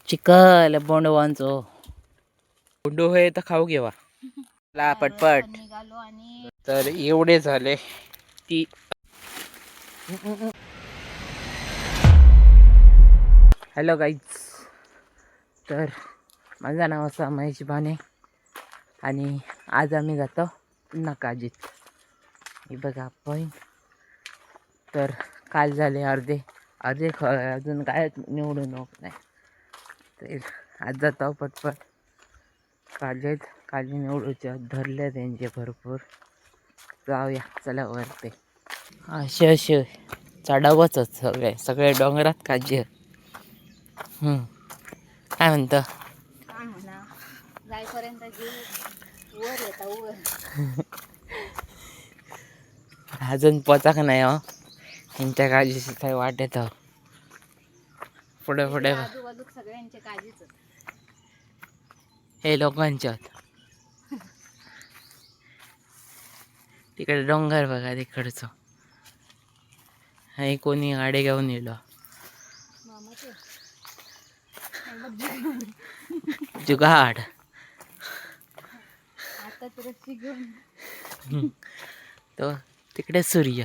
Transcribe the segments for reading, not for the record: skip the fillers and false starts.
चिकल बोंडवांचो बोंडो होय तर खाऊ घेवा ला पटपट निघालो आणि तर एवढे झाले ती. हॅलो गाईज, तर माझं नाव असं महेश बाने आणि आज आम्ही जातो पुन्हा काजीत. हे बघा पॉईंट. तर काल झाले अर्धे अर्धे अजून काय निवडून होत नाही. तर आज जातो पटपट काजीत. काजी निवडूच्या धरले त्यांचे भरपूर. जाऊया चला वरते. असे असे चढावच सगळे डोंगरात काजी. काय म्हणतं काय म्हणा जाईपर्यंत जीव वर येता वर. अजून पोचाक नाही हो. यांच्या काळजीची काही वाट येतं पुढे पुढे. आजूबाजू सगळ्यांचे काळजीच हे लोकांच्यात तिकडे डोंगर बघा तिकडचं. हे कोणी गाडी घेऊन येलो जुगाड. आता तर घेऊन तो तिकडे सूर्य.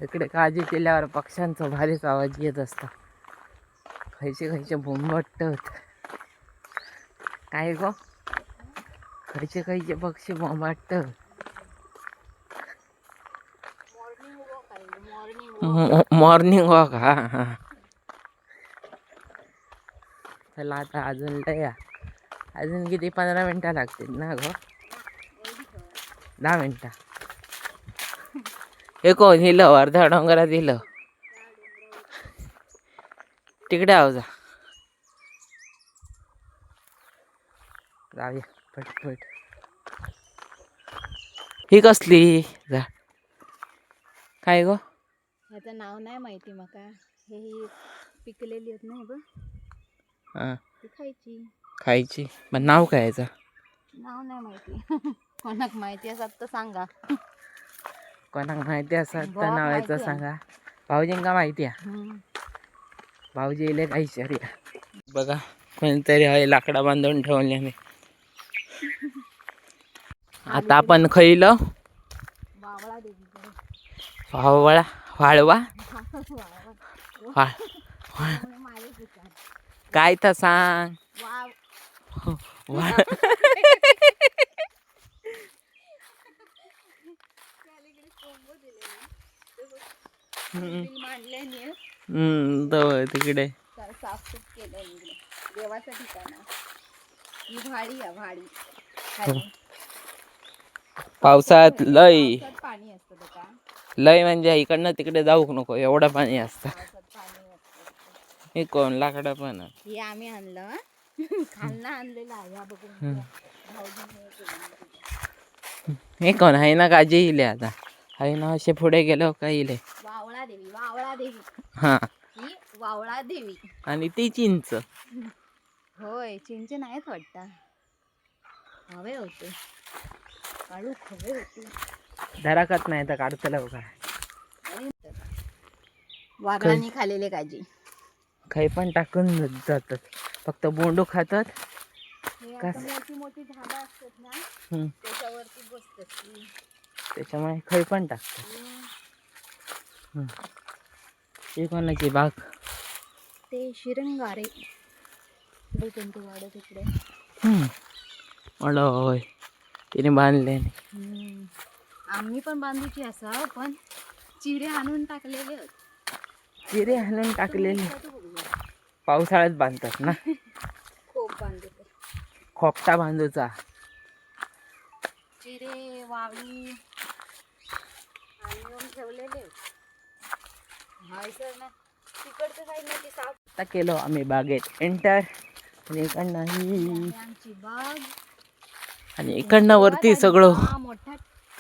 इकडे काळजी केल्यावर पक्ष्यांचा भारीच आवाज येत असतो. खयचे खयचे बोंबटत काय गो. खयचे खयचे पक्षी बोंबाटत. Morning walk. हा हा चला आता अजून लय अजून किती 15 मिनटं लागतील ना गो. 10 मिनटं. हे कोण हिलं अर्ध्या डोंगरात दिलं तिकडे आव जा. जाऊया पटपट. ही कसली जा काय गो. ह्याचं नाव नाही माहिती माका. हे पिकलेली आहेत नाही बघ. हां ती खायची. खायची पण नाव काय याचं. नाव नाही माहिती. कोणाक माहिती असत तर सांगा. कोणाक माहिती असत तर भावाक नावायचं माहिती आहे. सांगा. भाऊजींका माहिती आहे. भाऊजी इले काही शरी बघा कोणतरी आहे लाकडा बांधून ठेवल्याने. आता आपण खैलं वावळा देवीकडे. वावळा वाळवा काय तर सांग. तिकडे साफसूफ केलं देवाचं ठिकाण. ही भाडी आहे भाडी. पावसात लय पाणी असतं बघा. लय म्हणजे इकडनं तिकडे जाऊ नको एवढं पाणी असतं. पावसात पाणी असतं. हे कोण लाकडं पण हे आम्ही आणलं. खालनं आणलेलं आहे. ह्या बघून हे कोण आहे ना काजी इले. आता आहे ना असे पुढे गेलो का इले. वावळा देवी. वावळा देवी. हा ही वावळा देवी. आणि ती चिंच. होय चिंच नाहीच वाटतं. हवे होते काढू हवे होते. धराकत नाही तर काढतलं का. वाघांनी खाल्लेले काजी काही पण टाकून जातात. फक्त बोंडू खातात. मोठी मोठी झाडं असतात ना त्याच्यावरती बसतात. त्याच्यामुळे काही पण टाकतात. हे कोणाची बाग. ते शिरंगारे त्यांचे वाडे तिकडे. होय तिने बांधले. आम्ही पण बांधूची असा पण चिरे आणून टाकलेले. चिरे आणून टाकलेले पावसाळ्यात बांधतात ना. खोप बांधतो. खोपटा बांधूचा. चिरे वाळू आणून ठेवलेले. हाय सर ना तिकडचं काही नाही ते साफ. आता केलो आम्ही बागेत एंटर आणि इकडनं ही आमची बाग आणि इकडनं वरती सगळं हा मोठा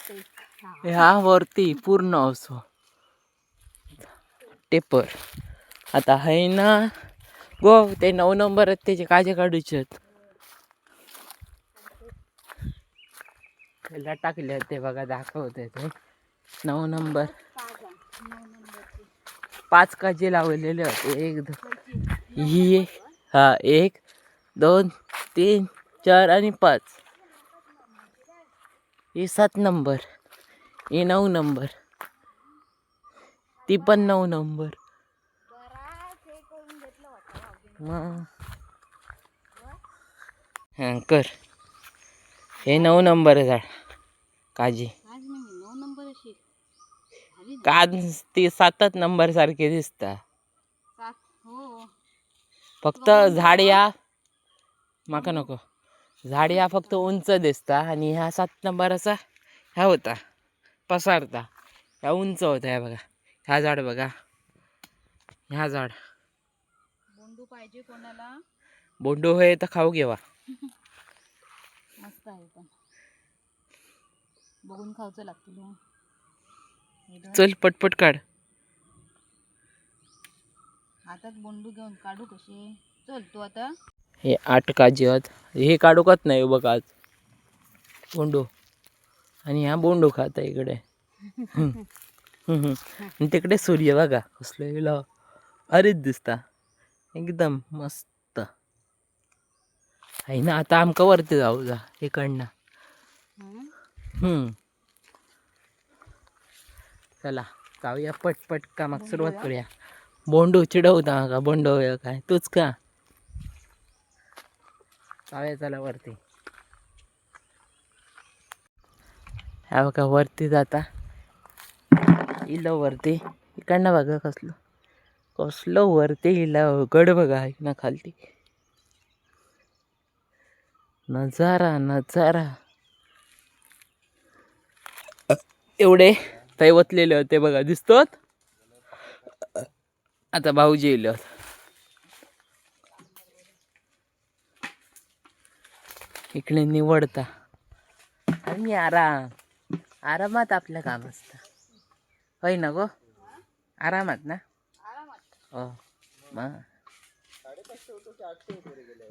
टेक. हा. ह्या वरती पूर्ण असो टेपर. आता आहे ना गो ते 9 नंबर आहेत त्याचे काजे काढूचे आहेत. त्याला टाकले ते बघा दाखवते ते 9 नंबर. 5 काजे लावलेले होते. 1 2 ही हा 1 2 3 4 आणि 5. ही 7 नंबर. ही 9 नंबर. ती पण 9 नंबर. मग हां कर. हे 9 नंबर आहे झाड काजी. काज ती 7 नंबर सारखे दिसता. फक्त झाड या माका नको. झाड या फक्त उंच दिसता आणि ह्या 7 नंबरचा ह्या होता पसारता. ह्या उंच होता. ह्या बघा ह्या झाड बघा. ह्या झाड बोंडू पाहिजे कोणाला. बोंडो होय तर खाऊ घेवा. मस्त आहे पण बघून खाऊचं लागतील. चल पटपट काढ. हातात बोंडू घेऊन काढू कसे. चल तू आता. हे 8 काजी आहेत. हे काढूकच नाही बघ आज बोंडो. आणि ह्या बोंडो खाता इकडे. आणि तिकडे सूर्य बघा कसलं अरेच दिसता एकदम मस्त आहे ना. आता आमका वरती जाऊ जा इकडनं. चला जाऊया पटपट कामाक सुरुवात करूया. बोंडो चिडवता का बोंडो काय तूच का. जाऊया चला वरती. ह्या बघा वरती जाता इलो वरती. इकडनं बघा कसलं कसलं वरती इला गड बघा ना खालती. नजारा नजारा. एवढे तैवतलेले होते बघा दिसतोत. आता भाऊजी येले इकडे निवडता आणि आरामात आपलं काम असतं. होय ना गो आरामात ना. हो मग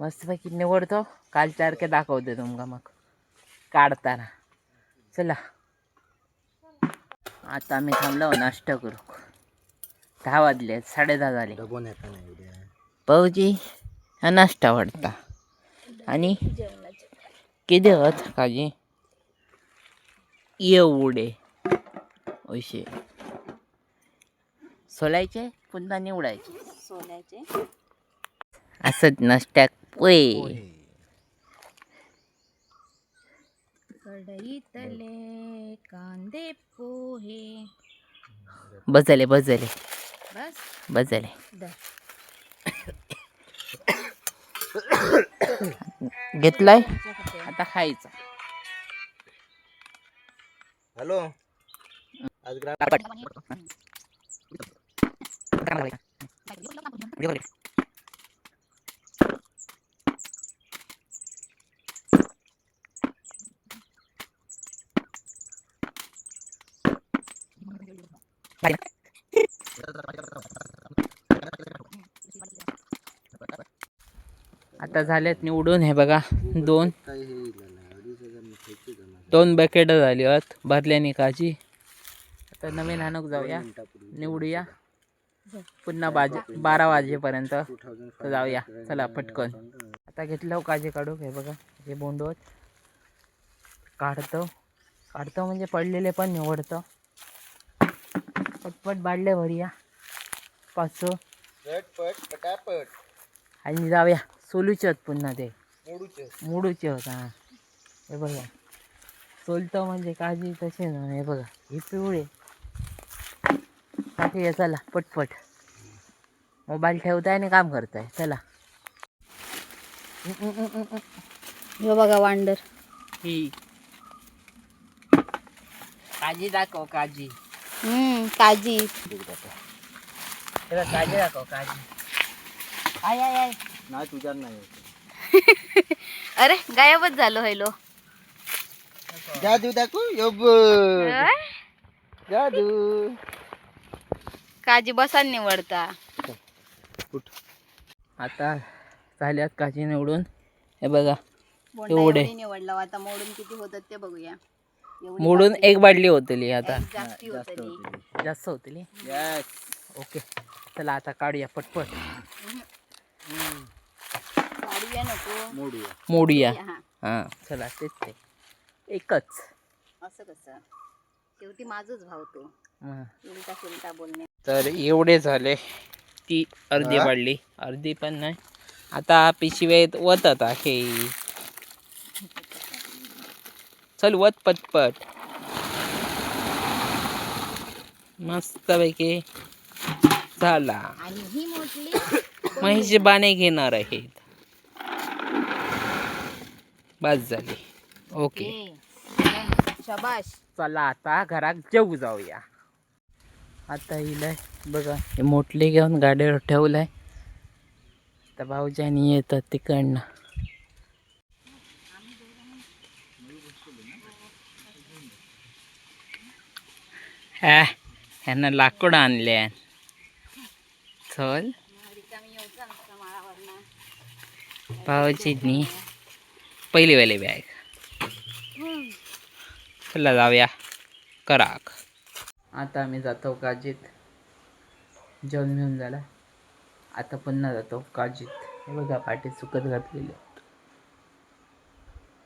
मस्तपैकी निवडतो. कालच्यासारखे दाखवते तुमका मग काढताना. चला आता आम्ही थांबलो नाश्ता करू. 10 वाजले 10:30 झाले. भाऊजी हा नाश्ता वाटता आणि किती होत काजी एवढे असे सोलायचे पुन्हा निवडायचे. सोल्याचे असंच नाश्त्याक पोहे. कढईतले कांदे पोहे. बसले बस बसले घेतलाय आता खायचा. हॅलो आज आता झालेत निवडून. हे बघा 2 बकेट झाली आहेत भरल्याने काजी. आता नवीन हाणूक जाऊया निवडूया पुन्हा 12 वाजेपर्यंत जाऊया. चला पटकन. आता घेतलं काजी काढू. हे बघा हे बोंडवत काढतो म्हणजे पडलेले पण निवडतो. पटपट बाडले भरूया 5 पटापट आणि जाऊया. सोलूचे आहेत पुन्हा ते मोडूचे होता. हे बघा सोलतो म्हणजे काळजी तसे ना. हे बघा हे पिवळे टाकूया. चला पटपट. मोबाईल ठेवताय आणि काम करताय. चला. हे बघा वांडर. ही काजी दाखव काजी. काजी. तेव्हा काजी दाखव काजी. I I I. नाही तुझ्यात नाही. अरे गायबच झालो हॅलो. जादू दाखव यो जादू. काजी बसा निवडता. आता झाल्यात काजी निवडून. हे बघा बोंडा एवढे. एवढी निवडला आता मोडून किती होतात ते बघूया. एवढी मोडून बाटली. एक बाटली होतली आता. जास्ती होतली. जास्त होतली. यस. ओके चला आता काढूया पटपट. काढूया नको. मोडूया. मोडूया. हा. हां चला तेच ते एकच. असं कसं शेवटी माझंच भाव तो. हां. उलटा सुलटा बोलणे. तर एवढे झाले. ती अर्धी हा? वाढली अर्धी पण नाही. आता पिशवेत वतत आहे. चल वत पटपट. मस्तपैकी झाला. आणि ही मोठली महिषी बाणे घेणार आहेत. बस झाली. ओके शबाश. चला आता घरात जेवू जाऊया. आता हिला बघा हे मोठले घेऊन गाडीवर ठेवलंय. तर भाऊजानी येतात तिकडनं. ह्यांना लाकूड आणल्या. चल भाऊजीनी पहिली वाली बॅग. चला जाऊया कराक. आता आम्ही जातो काजीत. जेवण घेऊन झाला. आता पुन्हा जातो काजीत. हे बघा पाठी सुकत घातलेले.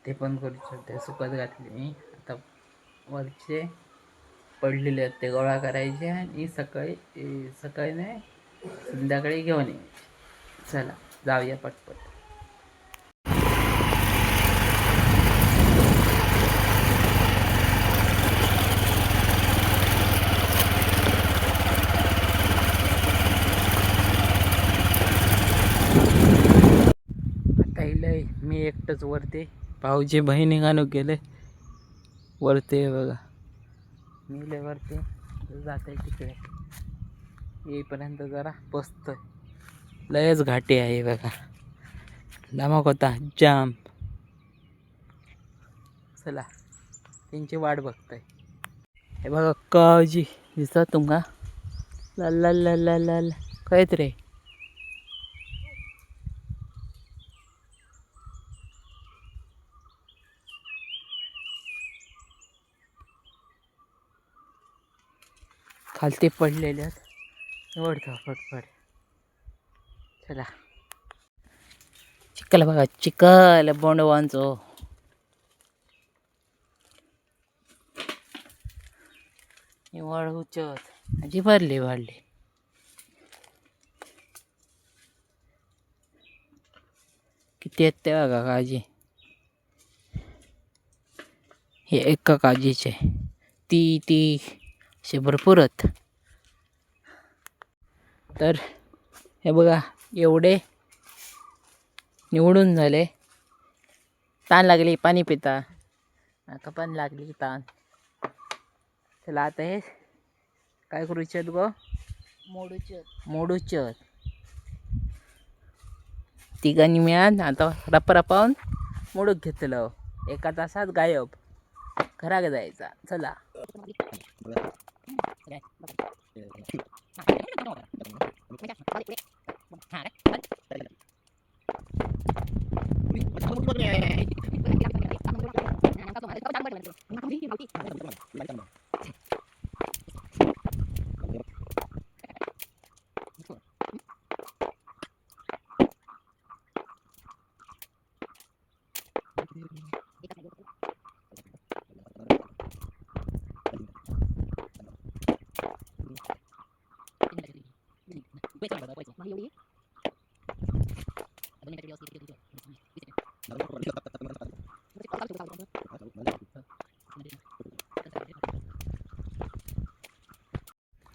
ते पण करू शकते. सुकत घातले मी. आता वरचे पडलेले आहेत ते गोळा करायचे आणि सकाळी नाही संध्याकाळी घेऊन यायचे. चला जाऊया पटपट. आता इलय मी एकटंच वरते. भाऊजी बहिणी गाणं गेले वरते बघा. मी लय वरते जात आहे तिकडे. येईपर्यंत जरा बसतोय. लयच घाटी आहे बघा. धमाक होता जाम. चला त्यांची वाट बघताय. हे बघा काळजी दिसत तुमका. ला ला ला ला ला ला कायत रे. खालती पडलेल्यात. निवडतो फटफट. चला चिखल बघा चिखल बोंडवांचो. निवड उचत आजी भरली वाढली. किती आहेत ते बघा काजी. हे एका काजीचे ती असे भरपूर आहेत. तर हे बघा एवढे निवडून झाले. ताण लागली पाणी पिता. आता पण लागली ताण. चला आता हे काय करू इच्छित गो. मोडूच तिघांनी मिळून आता रपावून मोडूक घेतलं. एका तासात गायब. घराक जायचा. चला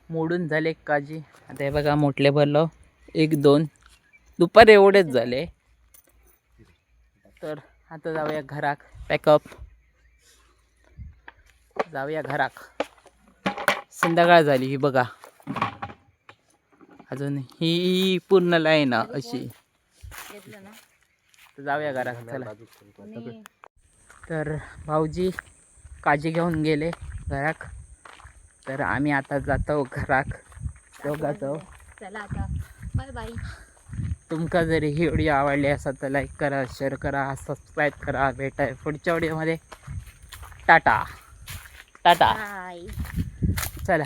मोडून झाले काजी. आता हे बघा मोठले भरलो 1 2 दुपारी एवढेच झाले. तर आता जाऊया घराक पॅकअप. जाऊया घराक. संध्याकाळ झाली ही बघा. अजून ही पूर्ण लाईन अशी. घेतलं ना तर जाऊया घराक चला. आणि तर भाऊजी काळजी घेऊन गेले घराक. तर आम्ही आता जातो घराक दोघांचो. चला आता बाय बाय. तुमका जरी ही व्हिडिओ आवडली असेल तर लाईक करा, शेअर करा, सबस्क्राईब करा. भेटाय पुढच्या व्हिडिओमध्ये. टाटा टाटा. बाय. चला.